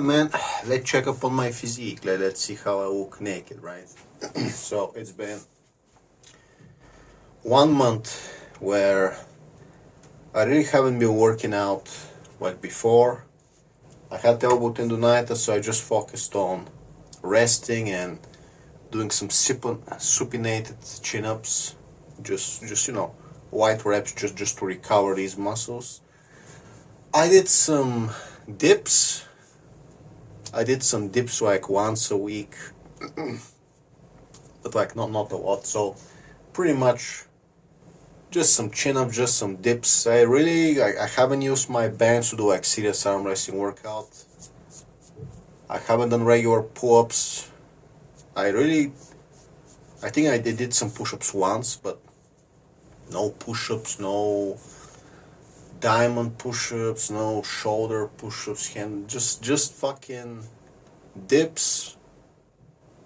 man, let's check up on my physique. Let's see how I look naked, right? So it's been 1 month where I really haven't been working out like before. I had elbow tendonitis, so I just focused on resting and doing some supinated chin-ups, just you know, light reps, just to recover these muscles. I did some dips. Like once a week, but like not a lot. So pretty much just some chin-ups, just some dips. I haven't used my bands to do like serious arm wrestling workout. I haven't done regular pull-ups. I think I did some push-ups once, but no push-ups, no diamond push-ups, no shoulder push-ups, just fucking dips,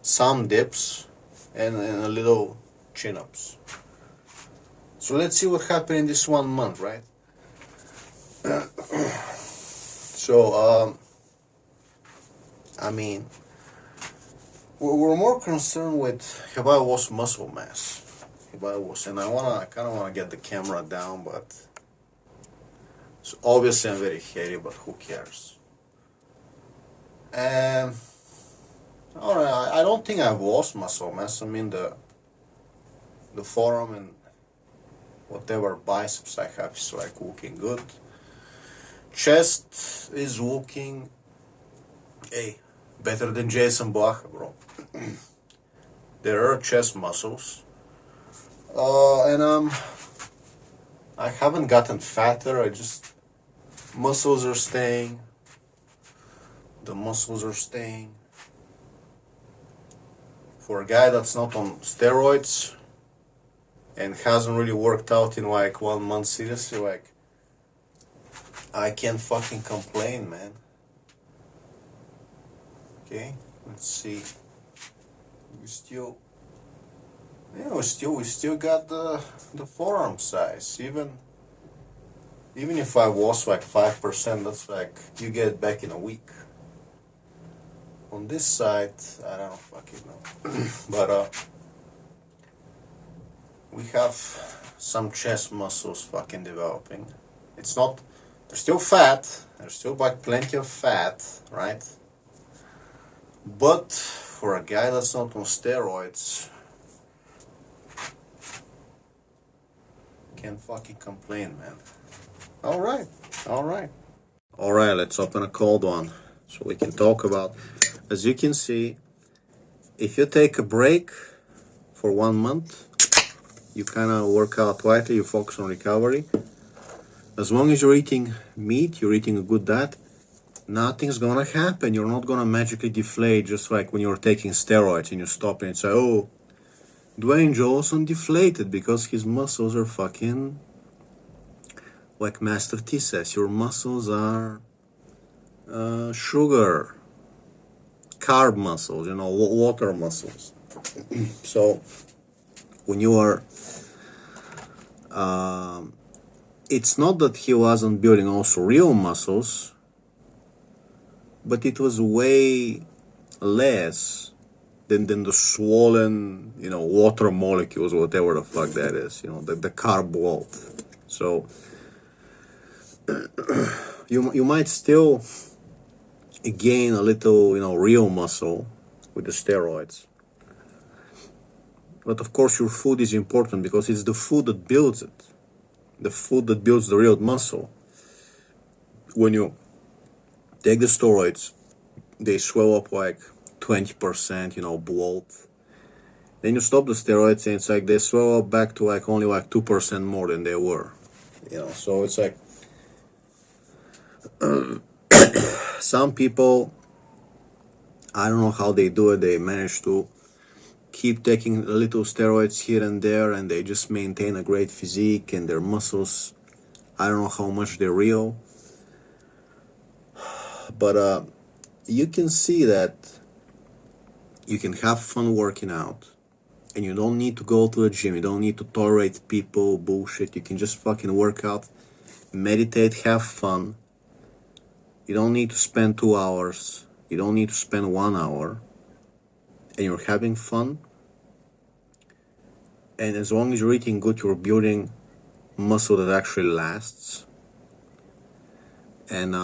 some dips, and a little chin-ups. So let's see what happened in this 1 month, right? So I mean, we're more concerned with have I lost muscle mass, and I kind of wanna get the camera down, but so obviously I'm very hairy, but who cares? And alright, I don't think I've lost muscle mass. I mean the forearm and whatever biceps I have is like looking good. Chest is looking, hey, better than Jason Blacha, bro. There are chest muscles, and I haven't gotten fatter. Muscles are staying. The muscles are staying. For a guy that's not on steroids and hasn't really worked out in like 1 month seriously, like, I can't fucking complain, man. Okay, let's see. We still got the forearm size. Even if I lost like 5%, that's like you get it back in a week. On this side, I don't fucking know. But we have some chest muscles fucking developing. They're still fat. There's still like plenty of fat, right? But for a guy that's not on steroids, can't fucking complain, man. Alright, let's open a cold one so we can talk about. As you can see, if you take a break for 1 month, you kind of work out lightly, you focus on recovery. As long as you're eating meat, you're eating a good diet, nothing's gonna happen. You're not gonna magically deflate just like when you're taking steroids and you stop and say, oh, Dwayne Johnson deflated because his muscles are fucking, like Master T says, your muscles are sugar, carb muscles, water muscles. So when you are, it's not that he wasn't building also real muscles, but it was way less than the swollen, water molecules, whatever the fuck that is, the carb wall. So you might still gain a little, real muscle with the steroids. But of course your food is important because it's the food that builds it. The food that builds the real muscle. When you take the steroids, they swell up like 20%, bloat. Then you stop the steroids and it's like they swell up back to like only like 2% more than they were. So it's like some people, I don't know how they do it, they manage to keep taking a little steroids here and there and they just maintain a great physique and their muscles, I don't know how much they're real. But you can see that you can have fun working out and you don't need to go to the gym, you don't need to tolerate people, bullshit, you can just fucking work out, meditate, have fun, You don't need to spend 2 hours. You don't need to spend 1 hour. And you're having fun. And as long as you're eating good, you're building muscle that actually lasts. And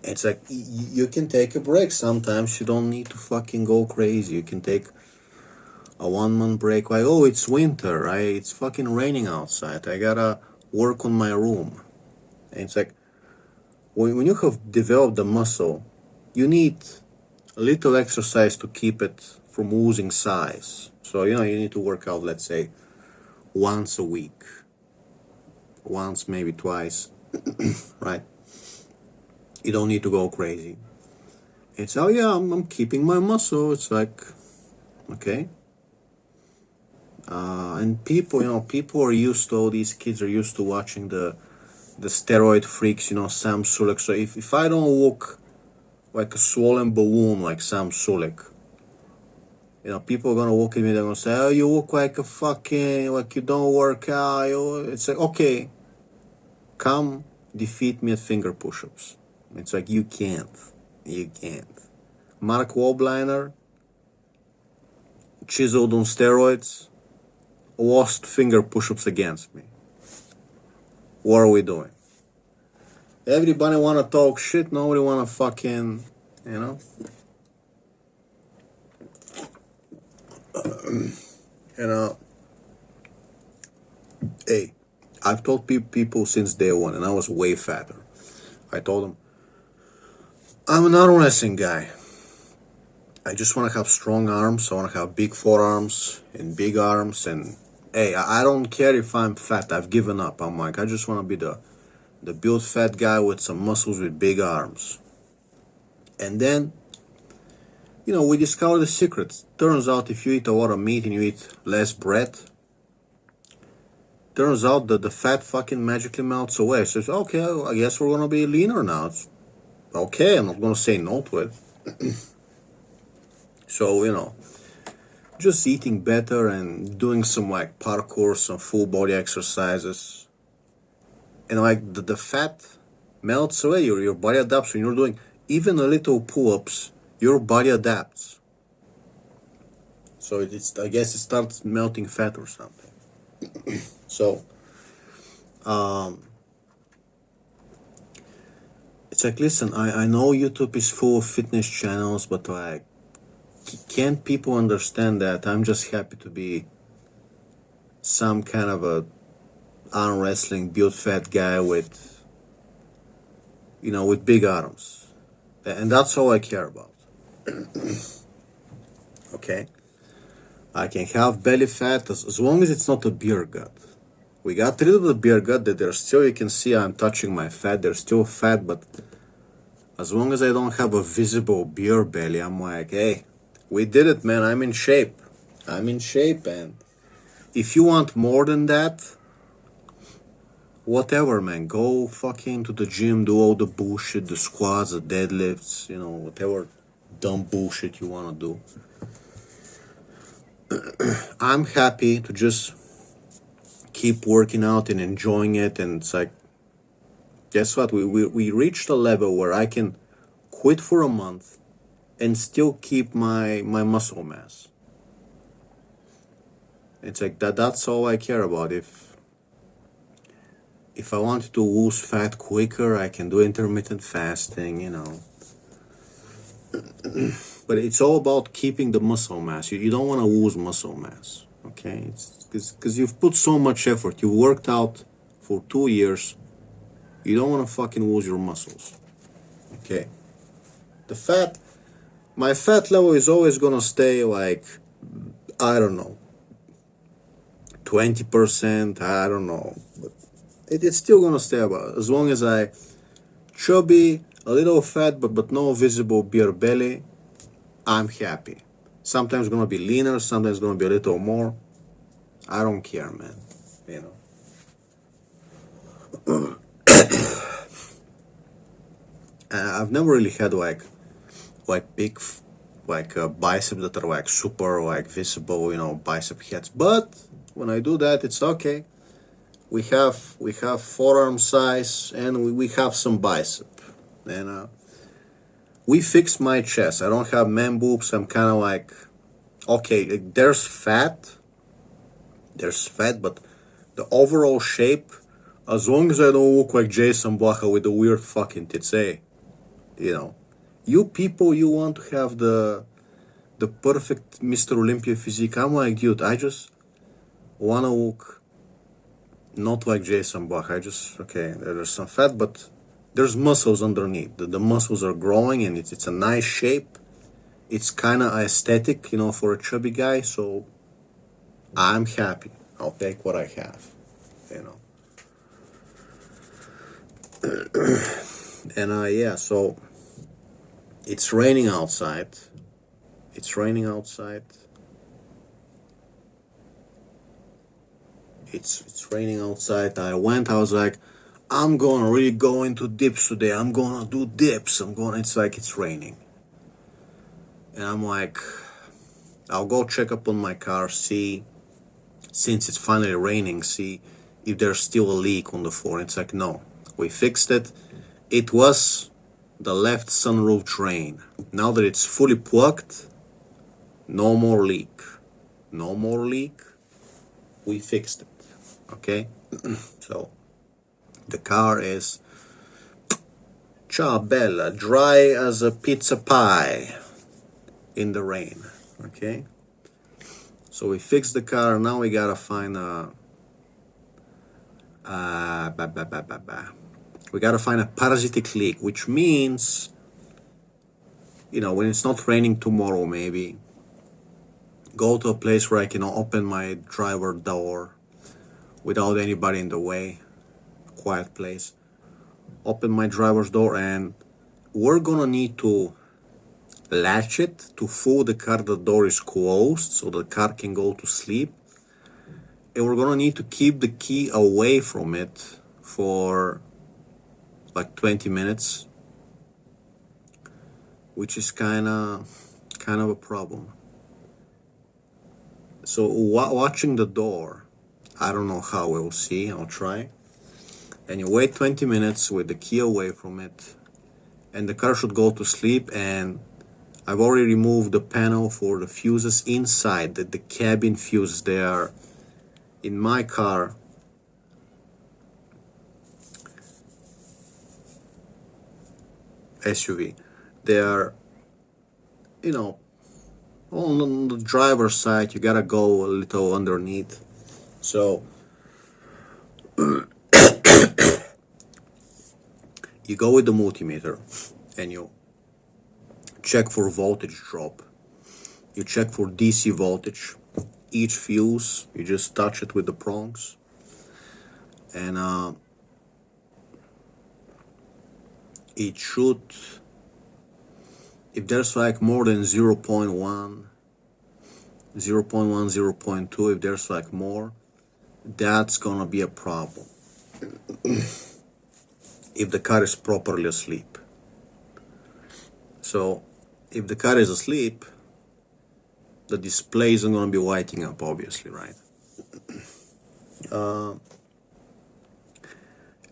it's like you can take a break sometimes. You don't need to fucking go crazy. You can take a 1 month break. Like, oh, it's winter, right? It's fucking raining outside. I gotta work on my room. And it's like when you have developed the muscle, you need a little exercise to keep it from losing size. So, you need to work out, let's say, once a week. Once, maybe twice, right? You don't need to go crazy. It's, oh yeah, I'm keeping my muscle. It's like, okay. And people are used to, all these kids are used to watching the steroid freaks, Sam Sulek. So if I don't look like a swollen balloon like Sam Sulek, people are gonna look at me, they're gonna say, oh, you look like a fucking, like you don't work out. It's like, okay, come defeat me at finger push-ups. It's like, you can't. Mark Wahlberg, chiseled on steroids, lost finger push-ups against me. What are we doing? Everybody wanna talk shit, nobody wanna fucking, hey, I've told people since day one, and I was way fatter. I told them, I'm an arm wrestling guy. I just want to have strong arms. I want to have big forearms and big arms. And hey, I don't care if I'm fat. I've given up. I'm like, I just want to be the built fat guy with some muscles with big arms. And then, we discovered the secrets. Turns out if you eat a lot of meat and you eat less bread, turns out that the fat fucking magically melts away. So it's okay, I guess we're gonna be leaner now. It's okay, I'm not gonna say no to it. So, just eating better and doing some like parkour, some full body exercises. And like the fat melts away, your body adapts. When you're doing even a little pull-ups, your body adapts. So I guess it starts melting fat or something. So, it's like, listen, I know YouTube is full of fitness channels, but like, can't people understand that I'm just happy to be some kind of a arm wrestling built fat guy with, with big arms. And that's all I care about. Okay? I can have belly fat as long as it's not a beer gut. We got rid of the beer gut, that there's still, you can see I'm touching my fat, there's still fat, but as long as I don't have a visible beer belly, I'm like, hey, we did it, man, I'm in shape. And if you want more than that, whatever, man, go fucking to the gym, do all the bullshit, the squats, the deadlifts, whatever dumb bullshit you want to do. I'm happy to just keep working out and enjoying it. And it's like, guess what? We reached a level where I can quit for a month and still keep my muscle mass. It's like that's all I care about. If I want to lose fat quicker, I can do intermittent fasting, But it's all about keeping the muscle mass. You don't want to lose muscle mass, okay? It's because you've put so much effort. You worked out for 2 years. You don't want to fucking lose your muscles, okay? My fat level is always gonna stay like, I don't know, 20%, I don't know. But it's still gonna stay about, as long as I chubby, a little fat, but no visible beer belly, I'm happy. Sometimes it's gonna be leaner, sometimes it's gonna be a little more. I don't care, man. I've never really had like big biceps that are like super like visible, bicep heads. But when I do that, it's okay. we have forearm size, and we have some bicep, and we fixed my chest. I don't have man boobs. I'm kind of like, okay, there's fat, but the overall shape, as long as I don't look like Jason Baca with the weird fucking tits, you know, you people, you want to have the perfect Mr. Olympia physique. I'm like, dude, I just want to look not like Jason Baca. Okay, there's some fat, but there's muscles underneath. The muscles are growing, and it's a nice shape. It's kind of aesthetic, you know, for a chubby guy, so I'm happy. I'll take what I have, you know. And yeah, so it's raining outside. It's raining outside. It's raining outside. I was like, I'm gonna really go into dips today. I'm gonna do dips. It's like it's raining. And I'm like, I'll go check up on my car, see, since it's finally raining, see if there's still a leak on the floor. It's like, no, we fixed it. It was the left sunroof drain. Now that it's fully plugged, no more leak. No more leak. We fixed it. Okay? So, the car is ciao bella, dry as a pizza pie in the rain. Okay? So we fixed the car. Now we gotta find we gotta find a parasitic leak, which means, you know, when it's not raining tomorrow, maybe go to a place where I can open my driver door without anybody in the way, quiet place. Open my driver's door, and we're gonna need to latch it to fool the car the door is closed so the car can go to sleep. And we're gonna need to keep the key away from it for like 20 minutes, which is kind of a problem. So watching the door, I don't know how, we'll see. I'll try. And you wait 20 minutes with the key away from it, and the car should go to sleep. And I've already removed the panel for the fuses inside, the cabin fuses. They are in my car. SUV. They are, you know, on the driver's side. You gotta go a little underneath. So you go with the multimeter and you check for voltage drop. You check for DC voltage. Each fuse, you just touch it with the prongs, and it should, if there's like more than 0.1, 0.2, if there's like more, that's gonna be a problem. If the car is properly asleep. So if the car is asleep, the display isn't going to be lighting up, obviously, right? And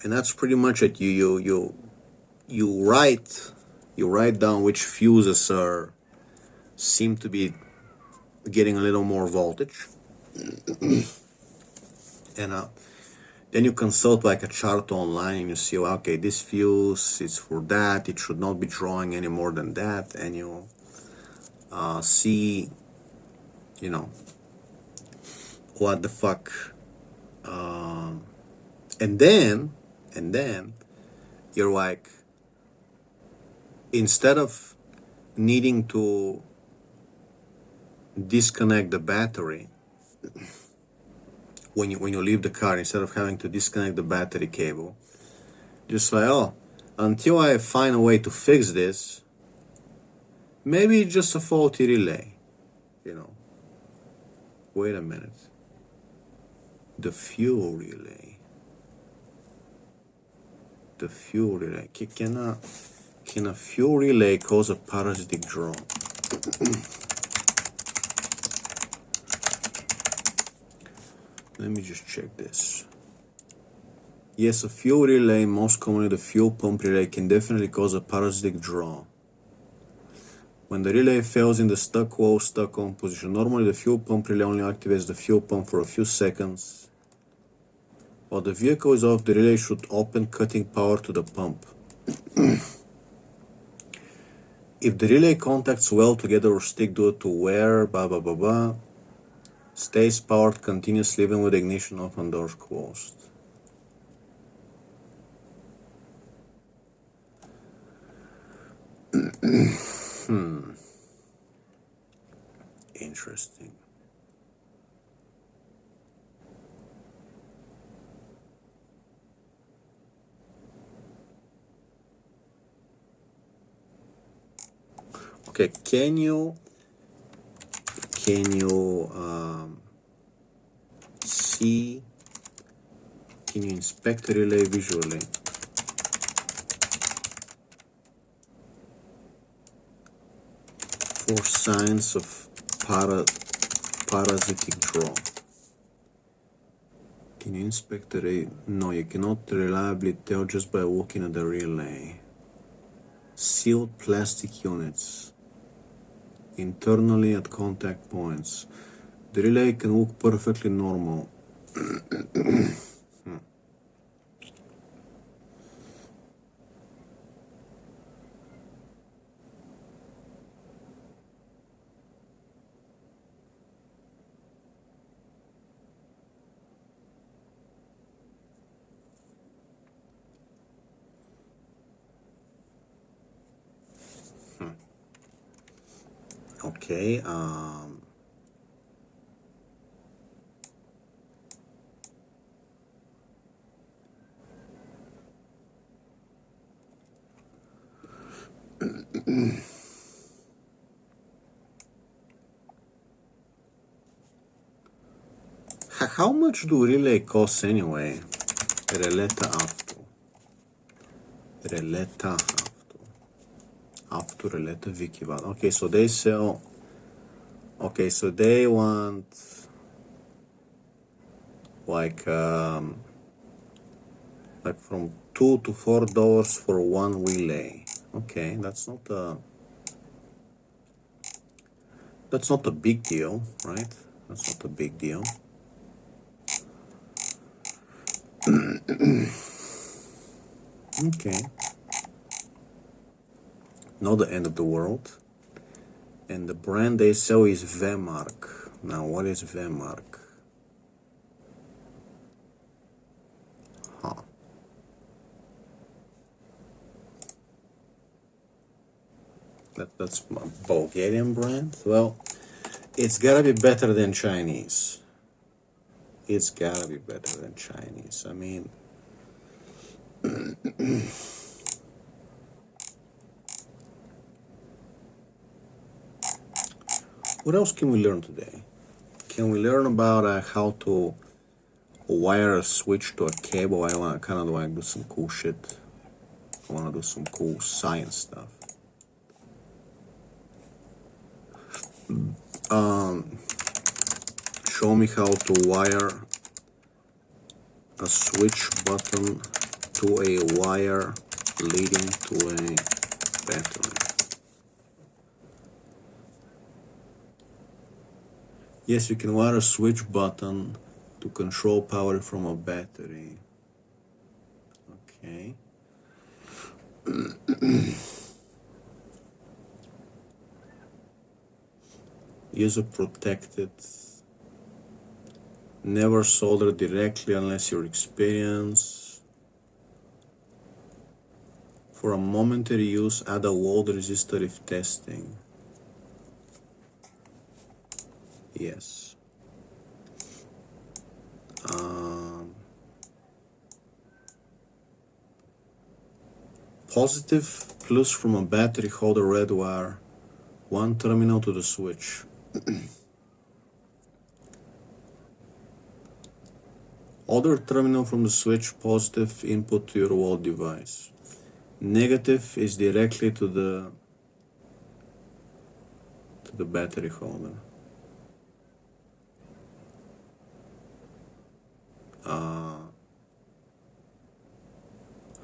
that's pretty much it. You write down which fuses seem to be getting a little more voltage, and then you consult like a chart online, and you see, okay, this fuse is for that. It should not be drawing any more than that, and you see, you know, what the fuck, and then you're like, instead of needing to disconnect the battery when you leave the car, instead of having to disconnect the battery cable, just like, oh, until I find a way to fix this, maybe it's just a faulty relay, you know. Wait a minute. The fuel relay. The fuel relay. Can a fuel relay cause a parasitic drop? Let me just check this. Yes, a fuel relay, most commonly the fuel pump relay, can definitely cause a parasitic draw. When the relay fails in the stuck wall, stuck on position, normally the fuel pump relay only activates the fuel pump for a few seconds. While the vehicle is off, the relay should open, cutting power to the pump. If the relay contacts well together or stick due to wear, stays powered continuously even with ignition off and doors closed. Interesting. Okay, can you see, can you inspect the relay visually? For signs of parasitic draw. Can you inspect the relay? No, you cannot reliably tell just by looking at the relay. Sealed plastic units internally at contact points. The relay can look perfectly normal. Okay, how much do relay cost anyway? Releta after releta Vikival. Okay, so they sell. Okay, so they want like from $2 to $4 for one relay. Okay, that's not a big deal, right? That's not a big deal. Okay. Not the end of the world. And the brand they sell is Vemark. Now, what is Vemark? Huh. That's a Bulgarian brand? Well, it's gotta be better than Chinese. It's gotta be better than Chinese. I mean, what else can we learn today? Can we learn about how to wire a switch to a cable? I want to kind of like do some cool shit. I want to do some cool science stuff. Show me how to wire a switch button to a wire leading to a battery. Yes, you can wire a switch button to control power from a battery. Okay. User protected. Never solder directly unless you're experienced. For a momentary use, add a load resistor if testing. Yes. Positive plus from a battery holder red wire, one terminal to the switch. Other terminal from the switch, positive input to your wall device. Negative is directly to the battery holder.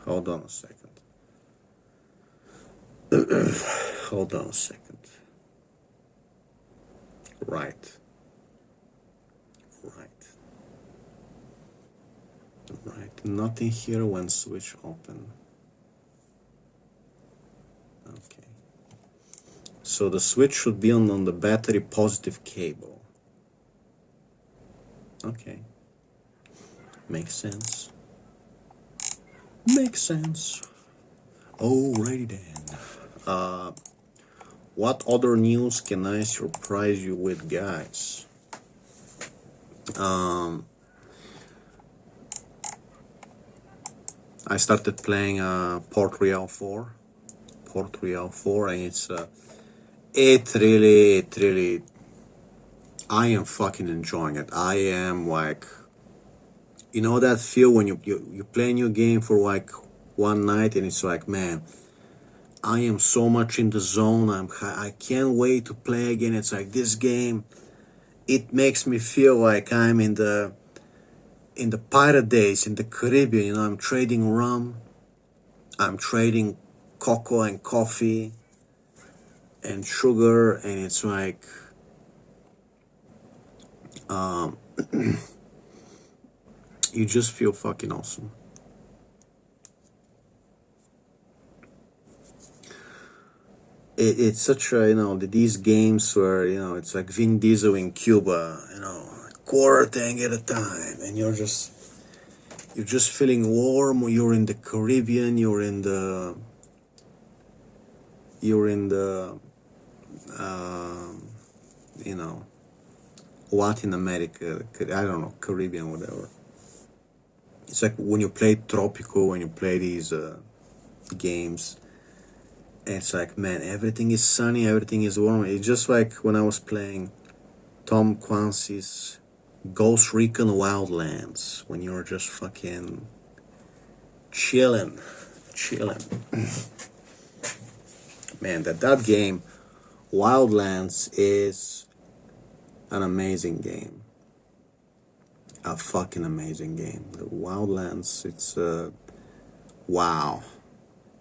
Hold on a second. Hold on a second. Right. Nothing here when switch open. Okay. So the switch should be on the battery positive cable. Okay. Makes sense. Makes sense. Alrighty then. What other news can I surprise you with, guys? I started playing Port Royale 4. Port Royale 4, and it really, I am fucking enjoying it. I am like, you know that feel when you play a new game for like one night and it's like, man, I am so much in the zone. I can't wait to play again. It's like this game, it makes me feel like I'm in the pirate days in the Caribbean. You know, I'm trading rum, I'm trading cocoa and coffee and sugar, and it's like you just feel fucking awesome. It's such a, you know, these games where, you know, it's like Vin Diesel in Cuba, you know, quarter tank at a time, and you're just feeling warm. You're in the Caribbean, you're in the you know, Latin America, I don't know, Caribbean, whatever. It's like when you play Tropico, when you play these games, and it's like, man, everything is sunny, everything is warm. It's just like when I was playing Tom Clancy's Ghost Recon Wildlands, when you're just fucking chilling. Man, that game, Wildlands, is an amazing game. A fucking amazing game. The Wildlands, it's wow.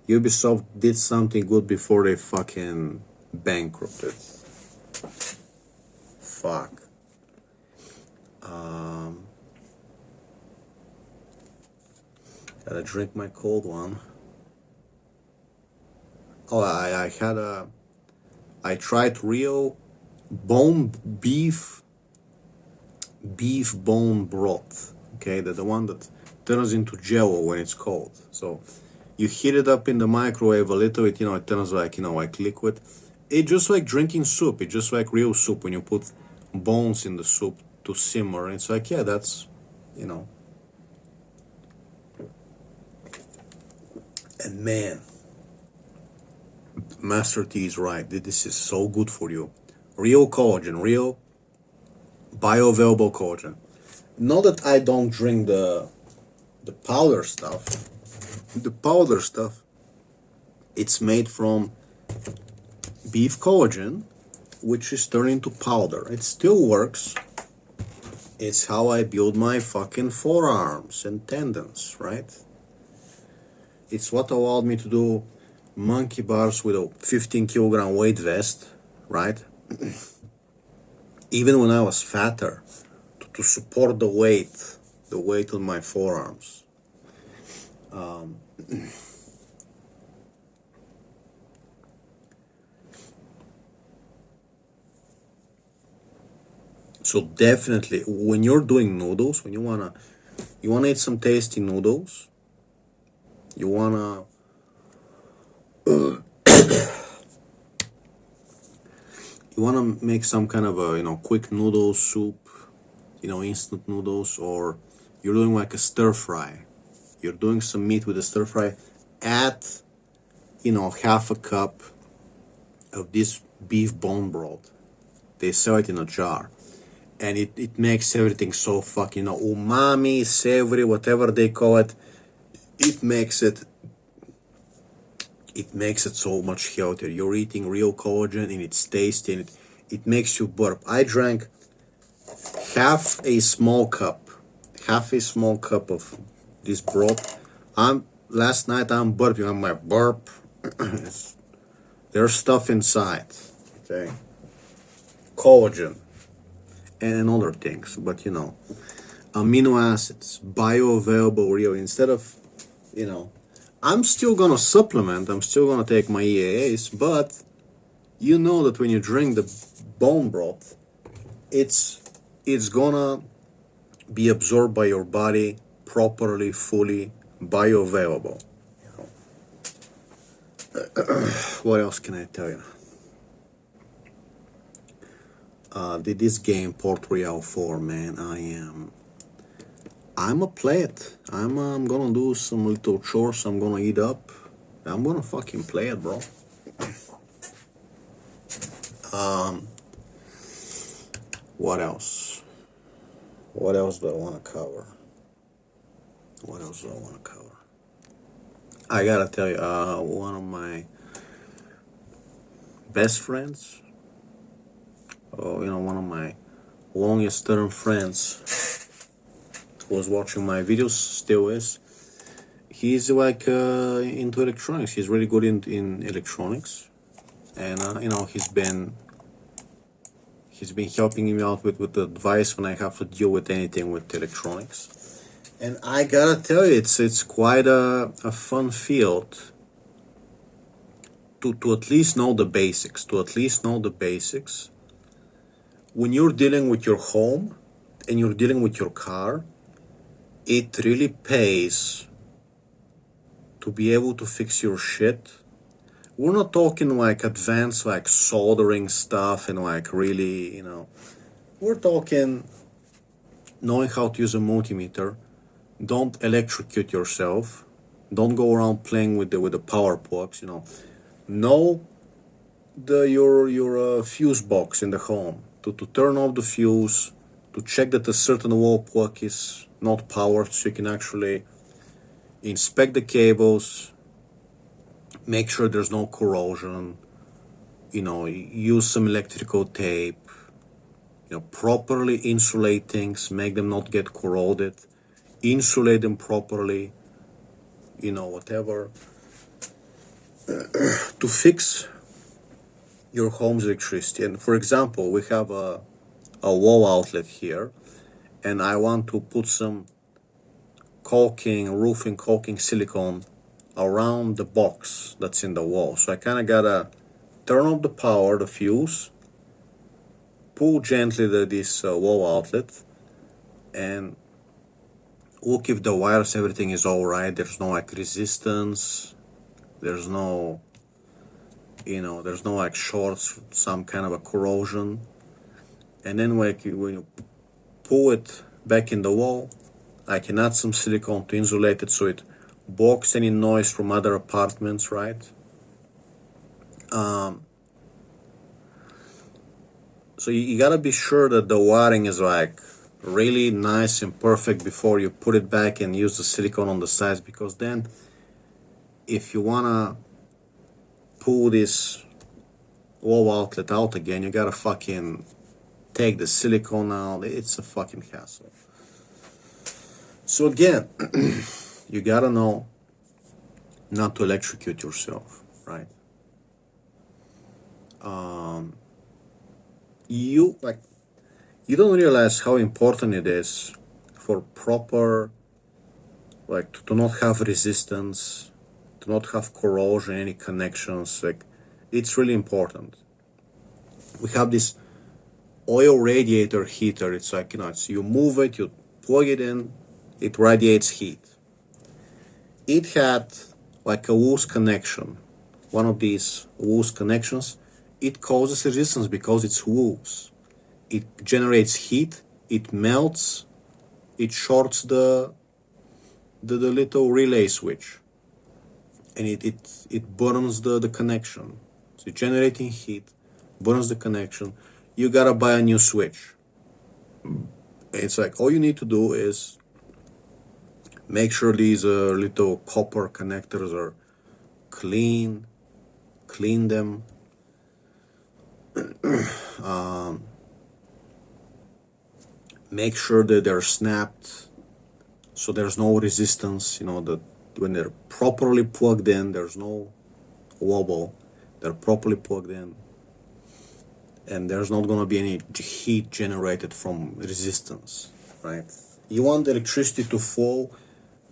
Ubisoft did something good before they fucking bankrupted. Fuck. Gotta drink my cold one. Oh, I tried real beef bone broth. Okay, the one that turns into jello when it's cold. So you heat it up in the microwave a little bit, you know, it turns like, you know, like liquid. It's just like drinking soup. It's just like real soup when you put bones in the soup to simmer. It's like, yeah, that's, you know. And man, Master T is right. This is so good for you. Real collagen, real bioavailable collagen. Not that I don't drink the powder stuff. The powder stuff, it's made from beef collagen, which is turned into powder. It still works. It's how I build my fucking forearms and tendons, right? It's what allowed me to do monkey bars with a 15 kilogram weight vest, right? Even when I was fatter, to support the weight on my forearms. So definitely, when you're doing noodles, when you wanna eat some tasty noodles, you wanna make some kind of a, you know, quick noodle soup, you know, instant noodles, or you're doing like a stir fry. You're doing some meat with a stir fry. Add, you know, half a cup of this beef bone broth. They sell it in a jar. And it makes everything so fucking, you know, umami, savory, whatever they call it. It makes it so much healthier. You're eating real collagen and it's tasty and it makes you burp. I drank half a small cup of this broth. last night I'm burping on my burp. There's stuff inside, okay? Collagen and other things, but you know, amino acids, bioavailable real. Instead of, you know, I'm still gonna supplement, I'm still gonna take my EAAs, but you know that when you drink the bone broth, it's gonna be absorbed by your body properly, fully, bioavailable. What else can I tell you? This game Port Royale 4, man, I'm a play it. I'm gonna do some little chores. I'm gonna eat up. I'm gonna fucking play it, bro. What else? What else do I want to cover? What else do I want to cover? I gotta tell you, one of my best friends, you know, one of my longest term friends, was watching my videos, still is. He's like into electronics. He's really good in electronics, and you know, he's been helping me out with advice when I have to deal with anything with electronics. And I gotta tell you, it's quite a fun field to at least know the basics. When you're dealing with your home and you're dealing with your car, it really pays to be able to fix your shit. We're not talking like advanced like soldering stuff and like really, you know. We're talking knowing how to use a multimeter. Don't electrocute yourself. Don't go around playing with the power plugs, you know. Know your fuse box in the home to turn off the fuse, to check that a certain wall plug is not powered, so you can actually inspect the cables, make sure there's no corrosion, you know, use some electrical tape, you know, properly insulate things, make them not get corroded, insulate them properly, you know, whatever, to fix your home's electricity. And for example, we have a wall outlet here, and I want to put some roofing caulking silicone around the box that's in the wall. So I kind of gotta turn off the power, the fuse, pull gently this wall outlet, and look if the wires, everything is all right. There's no like resistance, there's no, you know, there's no like shorts, some kind of a corrosion. And then when you pull it back in the wall, I can add some silicone to insulate it so it blocks any noise from other apartments, right? So you gotta be sure that the wiring is like really nice and perfect before you put it back and use the silicone on the sides, because then if you wanna pull this wall outlet out again, you gotta fucking take the silicone out. It's a fucking hassle. So again, you gotta know not to electrocute yourself, right? You don't realize how important it is for proper, like, to not have resistance, to not have corrosion, any connections. Like, it's really important. We have this oil radiator heater. It's like, you know, you move it, you plug it in, it radiates heat. It had like a loose connection, one of these loose connections. It causes resistance because it's loose. It generates heat, it melts, it shorts the little relay switch, and it burns the connection. So it's generating heat, burns the connection. You gotta buy a new switch. It's like all you need to do is make sure these little copper connectors are clean them. Make sure that they're snapped so there's no resistance, you know, that when they're properly plugged in, there's no wobble, they're properly plugged in, and there's not going to be any heat generated from resistance, right? You want the electricity to flow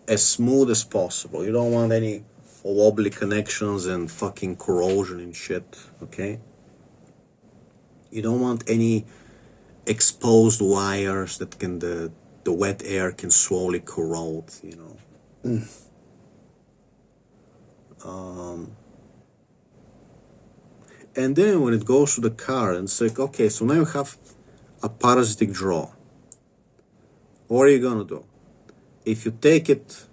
as smooth as possible. You don't want any wobbly connections and fucking corrosion and shit, okay? You don't want any exposed wires that can, the wet air can slowly corrode, you know. And then when it goes to the car, and it's like, okay, so now you have a parasitic draw. What are you gonna do? If you take it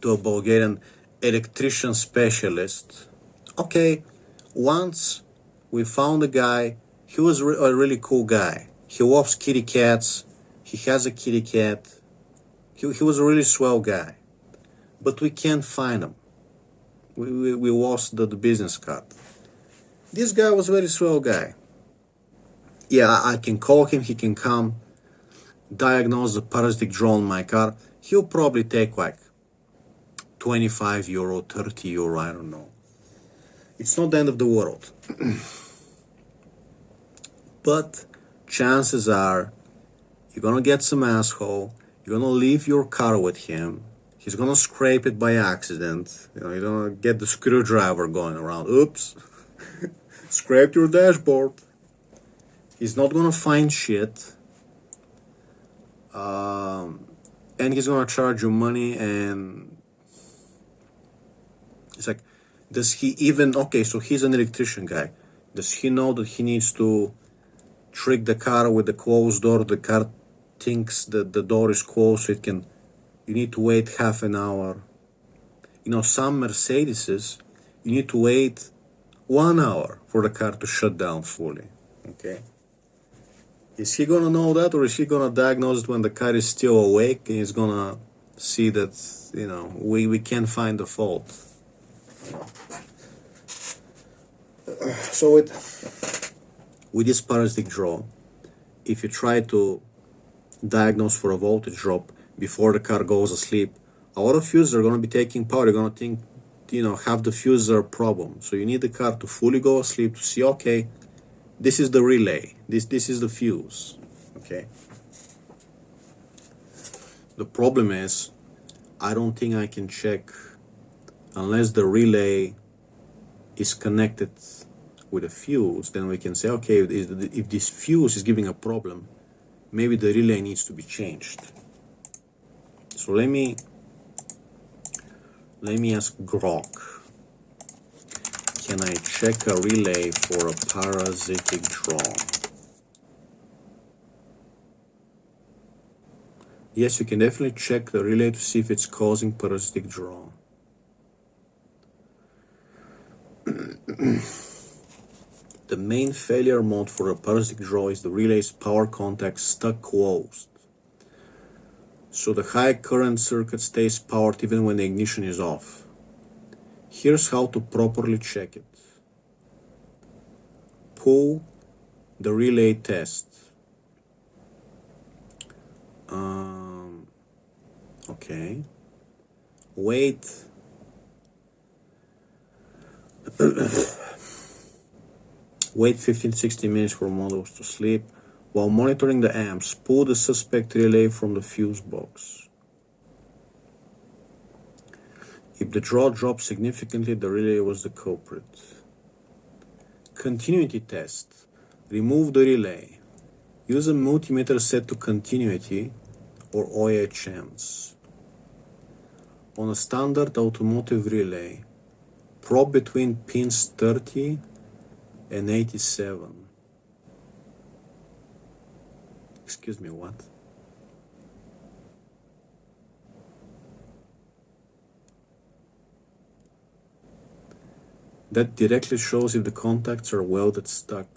to a Bulgarian electrician specialist, okay, once we found a guy, he was a really cool guy. He loves kitty cats, he has a kitty cat, he was a really swell guy. But we can't find him. We lost the business card. This guy was a very swell guy. Yeah, I can call him, he can come, diagnose the parasitic draw on my car. He'll probably take like 25 euro, 30 euro, I don't know. It's not the end of the world. But chances are you're gonna get some asshole, you're gonna leave your car with him, he's gonna scrape it by accident, you know, you're gonna get the screwdriver going around, oops, scraped your dashboard. He's not gonna find shit, and he's gonna charge you money. And it's like, does he even, okay, so he's an electrician guy, does he know that he needs to trick the car with the closed door? The car thinks that the door is closed, so you need to wait half an hour. You know, some Mercedeses, you need to wait 1 hour for the car to shut down fully, okay? Is he gonna know that, or is he gonna diagnose it when the car is still awake, and he's gonna see that, you know, we can't find the fault? So with this parasitic draw, if you try to diagnose for a voltage drop before the car goes asleep, a lot of fuses are going to be taking power. You're going to think, you know, half the fuses are a problem. So you need the car to fully go asleep to see, okay, this is the relay, this is the fuse, okay? The problem is, I don't think I can check unless the relay is connected with a fuse. Then we can say, okay, if this fuse is giving a problem, maybe the relay needs to be changed. So let me ask Grok, can I check a relay for a parasitic draw? Yes, you can definitely check the relay to see if it's causing parasitic draw. The main failure mode for a parasitic draw is the relay's power contact stuck closed. So the high current circuit stays powered even when the ignition is off. Here's how to properly check it. Pull the relay test. Okay. Wait. Wait 15-60 minutes for models to sleep. While monitoring the amps, pull the suspect relay from the fuse box. If the draw drops significantly, the relay was the culprit. Continuity test. Remove the relay. Use a multimeter set to continuity or OHMs. On a standard automotive relay, probe between pins 30 and 87. Excuse me, what? That directly shows if the contacts are welded stuck.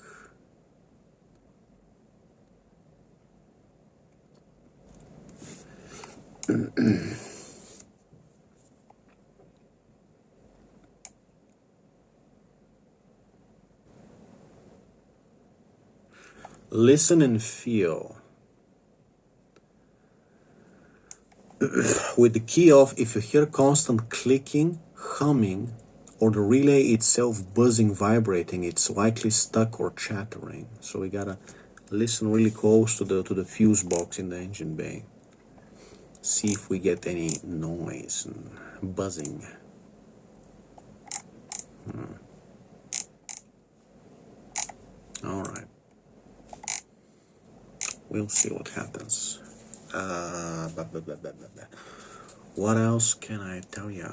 Listen and feel. with the key off, if you hear constant clicking, humming, or the relay itself buzzing, vibrating, it's likely stuck or chattering. So we gotta listen really close to the fuse box in the engine bay. See if we get any noise and buzzing. All right. We'll see what happens. What else can I tell ya?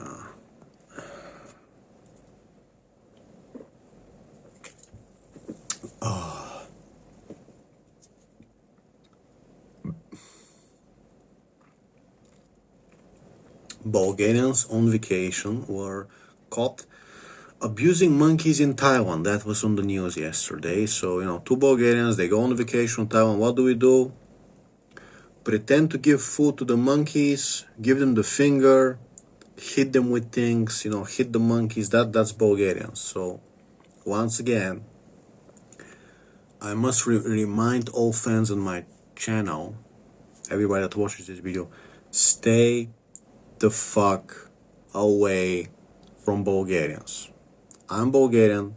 Bulgarians on vacation were caught abusing monkeys in Taiwan. That was on the news yesterday. So, 2 Bulgarians, they go on vacation in Taiwan. What do? Pretend to give food to the monkeys, give them the finger, hit them with things, hit the monkeys. That's Bulgarians. So, once again, I must remind all fans on my channel, everybody that watches this video, stay the fuck away from Bulgarians. I'm Bulgarian.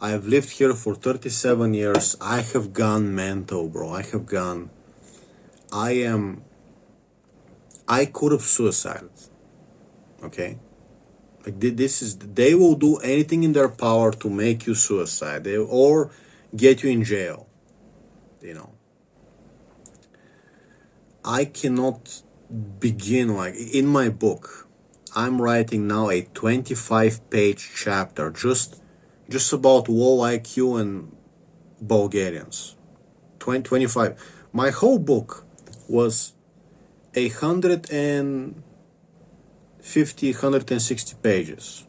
I've lived here for 37 years. I have gone mental, bro. I could have suicided. Okay? Like they will do anything in their power to make you suicide. Or get you in jail. I cannot begin, like, in my book, I'm writing now a 25-page chapter just about low IQ and Bulgarians. 25. My whole book was 160 pages.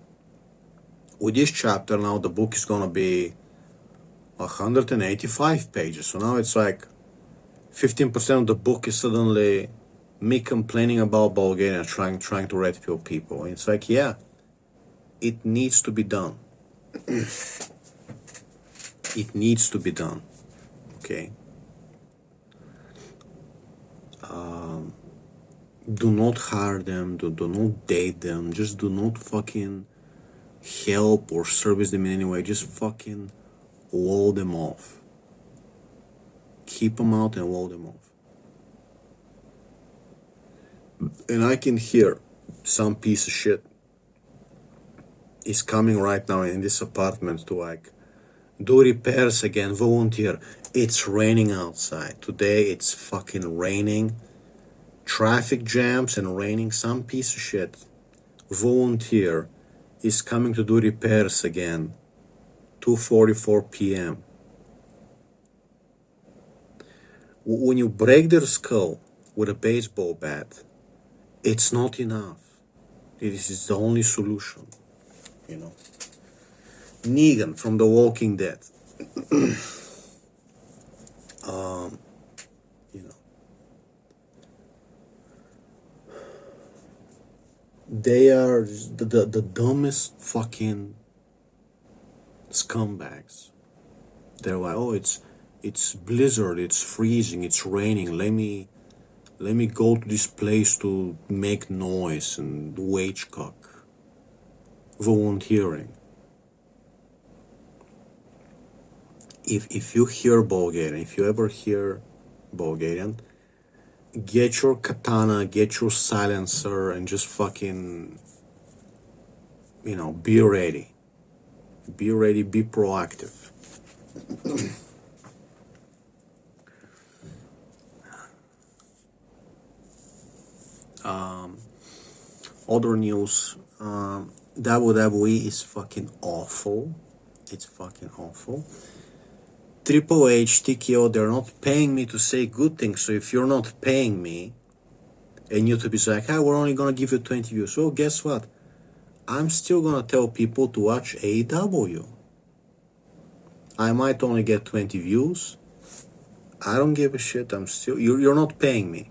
With this chapter now, the book is gonna be 185 pages. So now it's like 15% of the book is suddenly me complaining about Bulgaria, trying to ridicule people. It's like, yeah, it needs to be done. It needs to be done. Okay? Do not hire them, do not date them, just do not fucking help or service them in any way. Just fucking wall them off. Keep them out and wall them off. And I can hear some piece of shit is coming right now in this apartment to, like, do repairs again, volunteer. It's raining outside. Today it's fucking raining. Traffic jams and raining. Some piece of shit, volunteer, is coming to do repairs again. 2:44 p.m. When you break their skull with a baseball bat, it's not enough. This is the only solution. Negan from The Walking Dead. They are the dumbest fucking scumbags. They're like, oh, it's blizzard, it's freezing, it's raining. Let me go to this place to make noise and wage cock. Volunteering. If you hear Bulgarian, if you ever hear Bulgarian, get your katana, get your silencer, and just fucking, be ready. Be ready, be proactive. Other news, WWE is fucking awful. It's fucking awful. Triple H, TKO, they're not paying me to say good things. So if you're not paying me, and YouTube is like, we're only gonna give you 20 views. Well, guess what? I'm still gonna tell people to watch AEW. I might only get 20 views. I don't give a shit. You're not paying me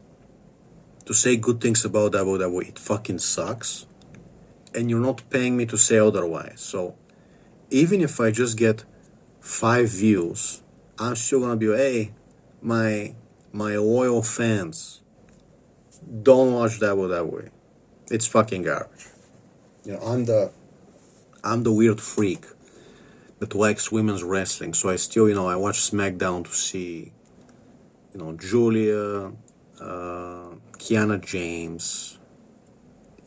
to say good things about WWE. It fucking sucks. And you're not paying me to say otherwise. So even if I just get 5 views, I'm still gonna be, hey, my loyal fans, don't watch WWE. It's fucking garbage. You know, I'm the weird freak that likes women's wrestling. So I still, you know, I watch SmackDown to see, you know, Julia, Kiana James,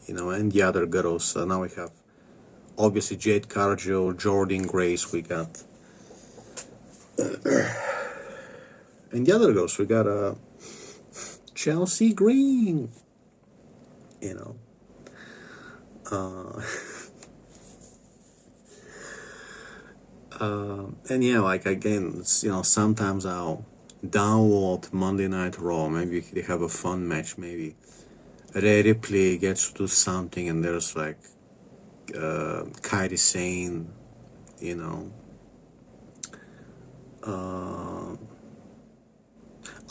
you know, and the other girls. Now we have obviously Jade Cargill, Jordan Grace. We got, and the other girls. We got Chelsea Green. You know. And yeah, like again, it's, you know, sometimes I'll download Monday Night Raw. Maybe they have a fun match. Maybe Rhea Ripley gets to do something, and there's like Kairi Sane, you know.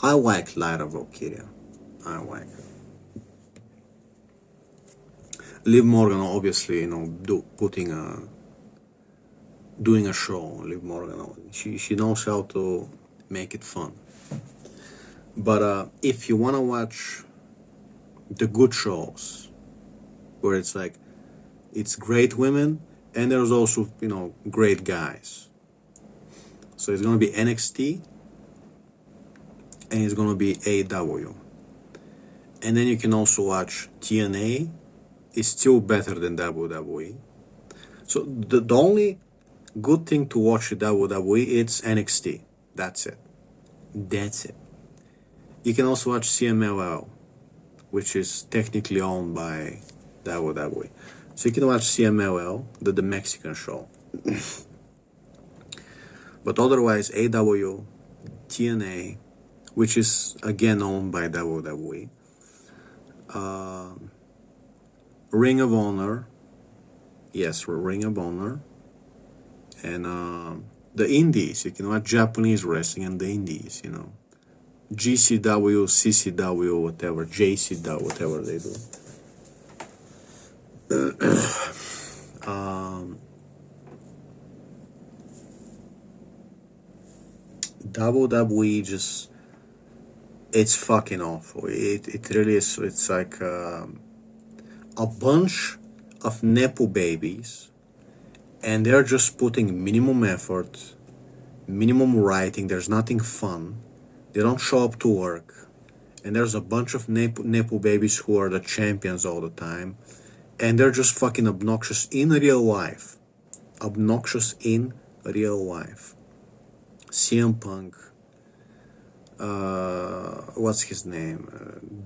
I like Lyra Valkyria. I like her. Liv Morgan, obviously, you know, doing a show. Liv Morgan, she knows how to make it fun. But if you want to watch the good shows, where it's like, it's great women, and there's also, you know, great guys. So it's going to be NXT, and it's going to be AEW. And then you can also watch TNA. It's still better than WWE. So the only good thing to watch at WWE, it's NXT. That's it. That's it. You can also watch CMLL, which is technically owned by WWE. So you can watch CMLL, the Mexican show. But otherwise, AW, TNA, which is again owned by WWE, Ring of Honor, yes, Ring of Honor, and the Indies. You can watch Japanese wrestling and the Indies, you know. GCW, CCW, whatever, JCW, whatever they do. WWE just, it's fucking awful. It really is. It's like a bunch of Nepo babies, and they're just putting minimum effort, minimum writing. There's nothing fun. They don't show up to work. And there's a bunch of Nepo babies who are the champions all the time. And they're just fucking obnoxious in real life. Obnoxious in real life. CM Punk. What's his name?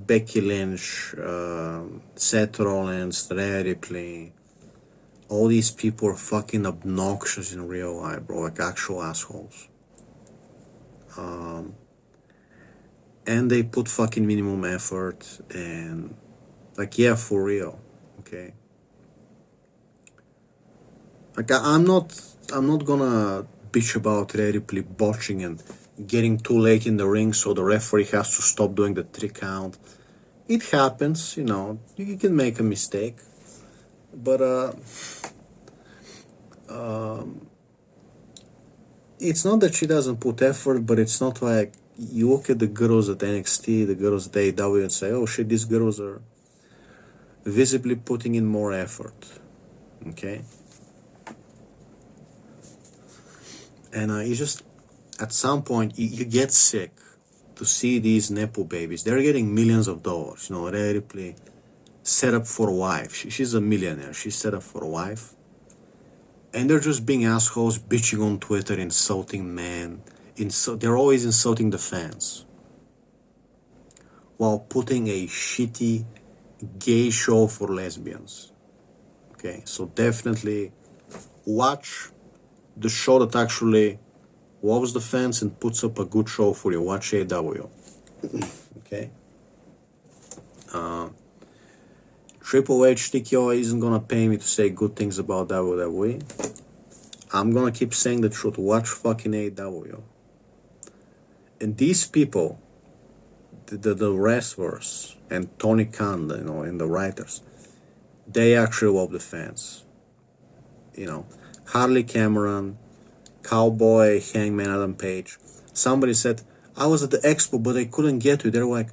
Becky Lynch. Seth Rollins. Rhea Ripley. All these people are fucking obnoxious in real life, bro. Like actual assholes. And they put fucking minimum effort, and like, yeah, for real, okay. Like I'm not gonna bitch about Rhea Ripley botching and getting too late in the ring, so the referee has to stop doing the 3 count. It happens, you know. You can make a mistake, but it's not that she doesn't put effort, but it's not like you look at the girls at NXT, the girls at AEW, and say, oh shit, these girls are visibly putting in more effort. Okay? And you just, at some point, you get sick to see these Nepo babies. They're getting millions of dollars. You know, Rhea Ripley set up for a wife. She's a millionaire. She's set up for a wife. And they're just being assholes, bitching on Twitter, insulting men. They're always insulting the fans, while putting a shitty gay show for lesbians. Okay, so definitely watch the show that actually loves the fans and puts up a good show for you. Watch AEW. Okay. Triple H TKO isn't gonna pay me to say good things about WWE. I'm gonna keep saying the truth. Watch fucking AEW. And these people, the wrestlers and Tony Khan, you know, and the writers, they actually love the fans. You know, Harley Cameron, Cowboy, Hangman Adam Page. Somebody said, I was at the expo, but I couldn't get to it. They're like,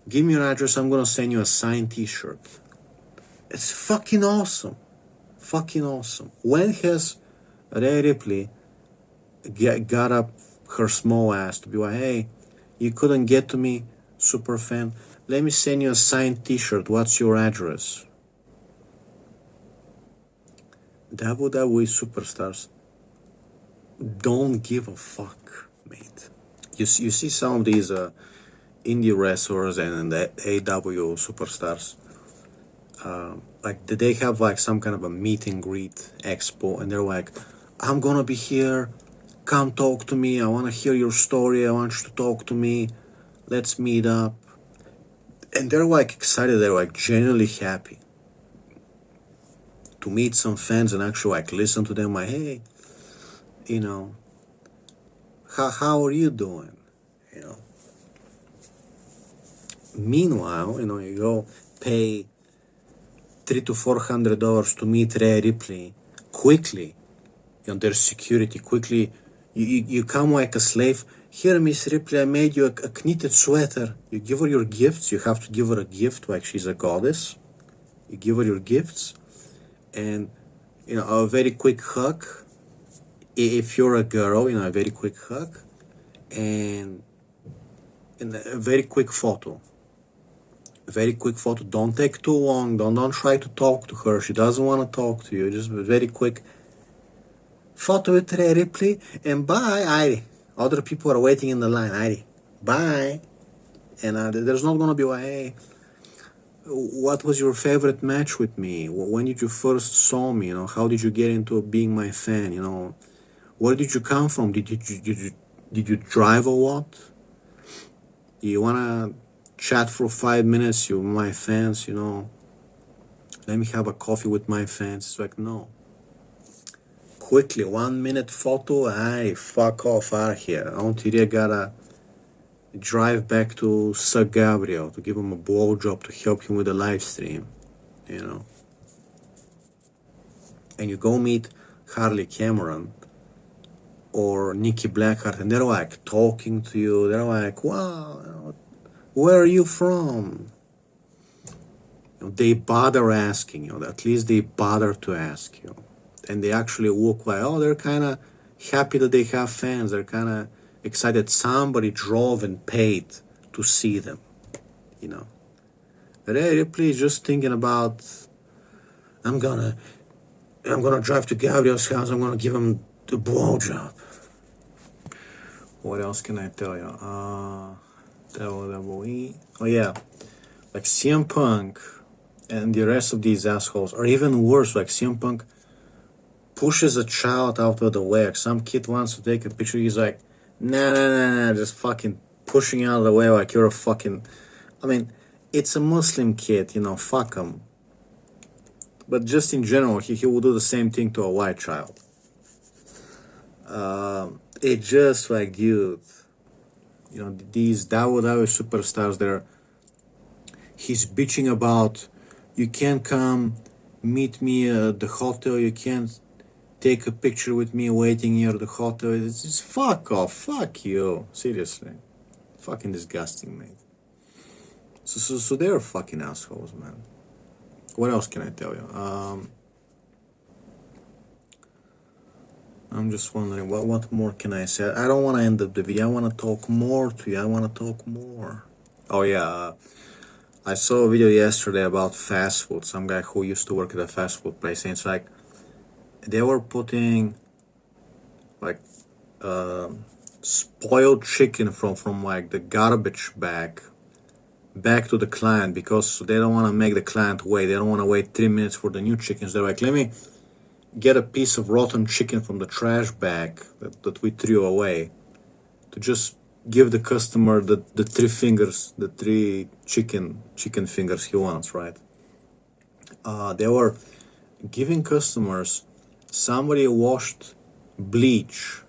Give me your address, I'm gonna send you a signed t-shirt. It's fucking awesome. Fucking awesome. When has Rhea Ripley got up her small ass to be like, hey, you couldn't get to me, super fan, let me send you a signed t-shirt, what's your address? WWE superstars don't give a fuck, mate. You see some of these indie wrestlers and the AW superstars, like they have like some kind of a meet and greet expo, and they're like, I'm gonna be here, come talk to me, I want to hear your story, I want you to talk to me, let's meet up. And they're like excited, they're like genuinely happy to meet some fans and actually like listen to them, like, hey, you know, how are you doing, you know? Meanwhile, you know, you go pay $300 to $400 to meet Rhea Ripley quickly, you know, there's security quickly. You come like a slave. Here, Miss Ripley, I made you a knitted sweater. You give her your gifts. You have to give her a gift like she's a goddess. You give her your gifts, and you know, a very quick hug. If you're a girl, you know, a very quick hug, and a very quick photo. Very quick photo. Don't take too long. Don't try to talk to her. She doesn't want to talk to you. Just very quick photo with Rhea Ripley, and bye, Irie. Other people are waiting in the line, Irie. Bye. And there's not gonna be like, hey, what was your favorite match with me? When did you first saw me? You know, how did you get into being my fan? You know, where did you come from? Did you drive a lot? You wanna chat for 5 minutes? You my fans, you know. Let me have a coffee with my fans. It's like, no. Quickly, 1 minute photo. Hey, fuck off out here. Auntie gotta drive back to Sir Gabriel to give him a blowjob to help him with the live stream, you know. And you go meet Harley Cameron or Nikki Blackheart, and they're like talking to you. They're like, wow, where are you from? You know, they bother asking you. At least they bother to ask you. And they actually look like, oh, they're kind of happy that they have fans. They're kind of excited somebody drove and paid to see them, you know. Rhea Ripley is just thinking about, I'm gonna drive to Gabriel's house. I'm gonna give him the blowjob. What else can I tell you? WWE. Oh yeah, like CM Punk and the rest of these assholes are even worse. Like CM Punk pushes a child out of the way. Like some kid wants to take a picture. He's like, nah, just fucking pushing out of the way like you're a fucking... I mean, it's a Muslim kid, you know, fuck him. But just in general, he will do the same thing to a white child. It's just like, dude, you know, these WWE superstars, he's bitching about, you can't come meet me at the hotel, you can't take a picture with me waiting near the hotel. It's just fuck off, fuck you, seriously. Fucking disgusting, mate. So they're fucking assholes, man. What else can I tell you? I'm just wondering, what more can I say? I don't want to end up the video. I want to talk more to you. I want to talk more. Oh yeah, I saw a video yesterday about fast food. Some guy who used to work at a fast food place, and it's like, they were putting like spoiled chicken from like the garbage bag back to the client because they don't want to make the client wait. They don't want to wait 3 minutes for the new chickens. They're like, let me get a piece of rotten chicken from the trash bag that we threw away to just give the customer the three fingers, the three chicken fingers he wants, right? They were giving customers, somebody washed bleach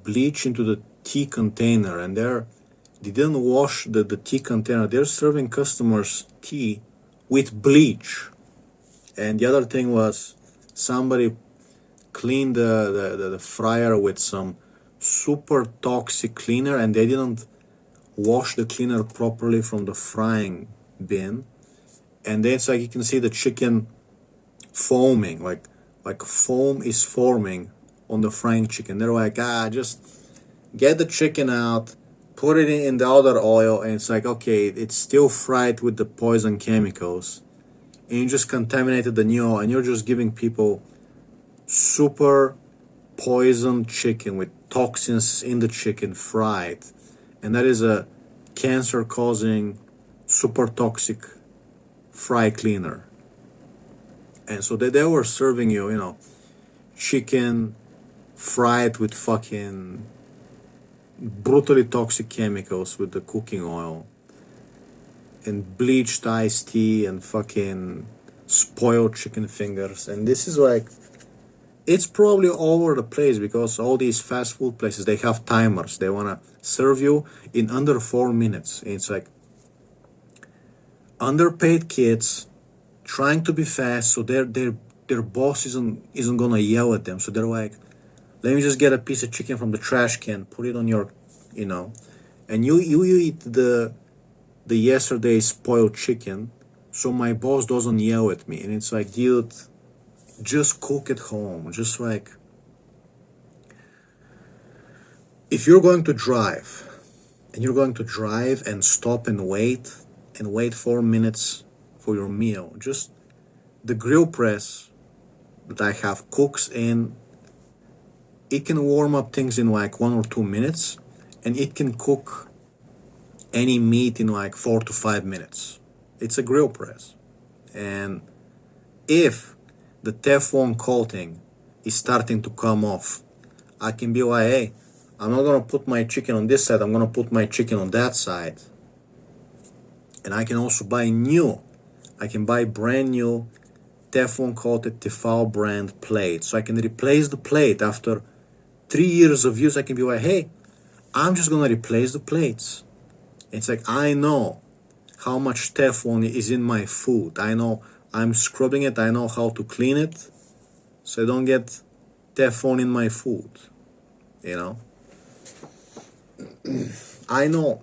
into the tea container, and they didn't wash the tea container. They're serving customers tea with bleach. And the other thing was, somebody cleaned the fryer with some super toxic cleaner, and they didn't wash the cleaner properly from the frying bin, and then it's like you can see the chicken foaming, like foam is forming on the frying chicken. They're like, just get the chicken out, put it in the other oil, and it's like, okay, it's still fried with the poison chemicals, and you just contaminated the new oil, and you're just giving people super poisoned chicken with toxins in the chicken fried, and that is a cancer-causing, super toxic fry cleaner. And so they were serving you, chicken fried with fucking brutally toxic chemicals with the cooking oil, and bleached iced tea, and fucking spoiled chicken fingers. And this is like, it's probably all over the place, because all these fast food places, they have timers. They want to serve you in under 4 minutes. And it's like underpaid kids trying to be fast, so their boss isn't gonna yell at them. So they're like, let me just get a piece of chicken from the trash can, put it on your, and you eat the yesterday's spoiled chicken, so my boss doesn't yell at me. And it's like, dude, just cook at home. Just like, if you're going to drive, and stop and wait 4 minutes for your meal, just the grill press that I have cooks in, it can warm up things in like 1 or 2 minutes, and it can cook any meat in like 4 to 5 minutes. It's a grill press. And if the Teflon coating is starting to come off, I can be like, hey, I'm not gonna put my chicken on this side, I'm gonna put my chicken on that side. And I can also buy brand new Teflon coated Tefal brand plate. So I can replace the plate after 3 years of use. I can be like, hey, I'm just gonna replace the plates. It's like, I know how much Teflon is in my food. I know I'm scrubbing it. I know how to clean it, so I don't get Teflon in my food. I know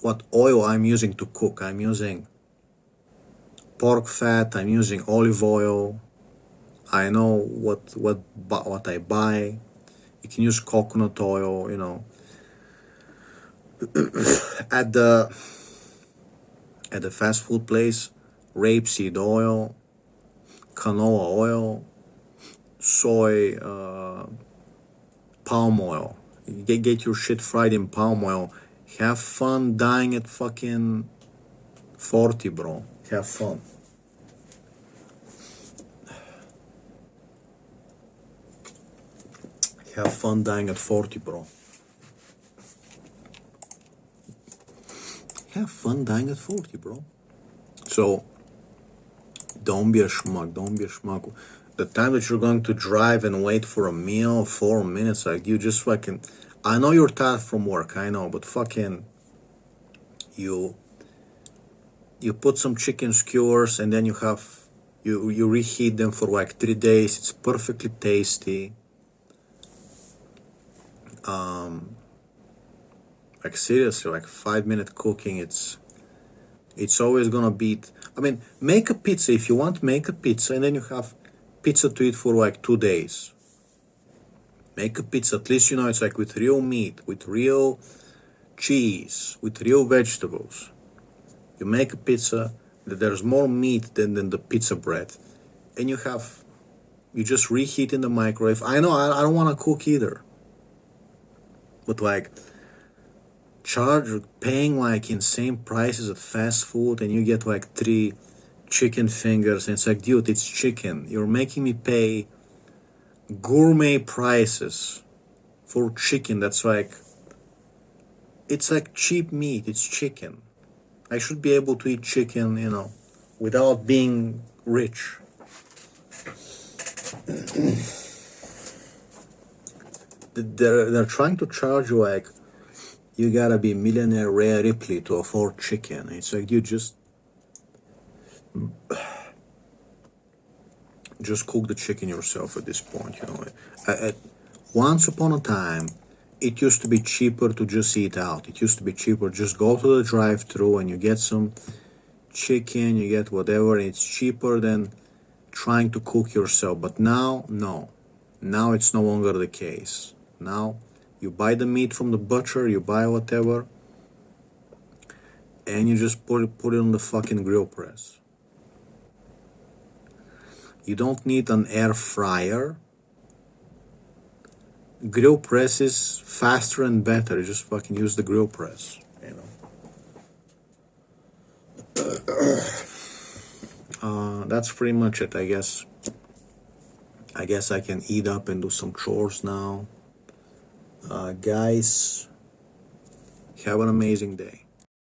what oil I'm using to cook. I'm using pork fat. I'm using olive oil. I know what I buy. You can use coconut oil. At the fast food place, rapeseed oil, canola oil, soy, palm oil. You get your shit fried in palm oil. Have fun dying at fucking 40, bro. Have fun. Have fun dying at 40, bro. Have fun dying at 40, bro. So, don't be a schmuck. The time that you're going to drive and wait for a meal, 4 minutes, like, you just fucking, I know you're tired from work, I know, but fucking, you put some chicken skewers, and then you reheat them for like 3 days. It's perfectly tasty. Like seriously, like 5-minute cooking, it's always gonna beat. I mean, make a pizza if you want. Make a pizza, and then you have pizza to eat for like 2 days. Make a pizza, at least it's like with real meat, with real cheese, with real vegetables. You make a pizza that there's more meat than the pizza bread, and you just reheat in the microwave. I know I don't want to cook either, but like paying like insane prices at fast food, and you get like 3 chicken fingers, and it's like, dude, it's chicken. You're making me pay gourmet prices for chicken that's like, it's like cheap meat. It's chicken. I should be able to eat chicken, without being rich. They're trying to charge you like, you gotta be millionaire Rhea Ripley to afford chicken. It's like, you just cook the chicken yourself at this point. Once upon a time, it used to be cheaper to just eat out. It used to be cheaper, just go to the drive-thru and you get some chicken, you get whatever, and it's cheaper than trying to cook yourself. But now, no. Now it's no longer the case. Now you buy the meat from the butcher, you buy whatever, and you just put it on the fucking grill press. You don't need an air fryer. Grill press is faster and better. You just fucking use the grill press, you know. That's pretty much it, I guess. I guess I can eat up and do some chores now. Guys, have an amazing day.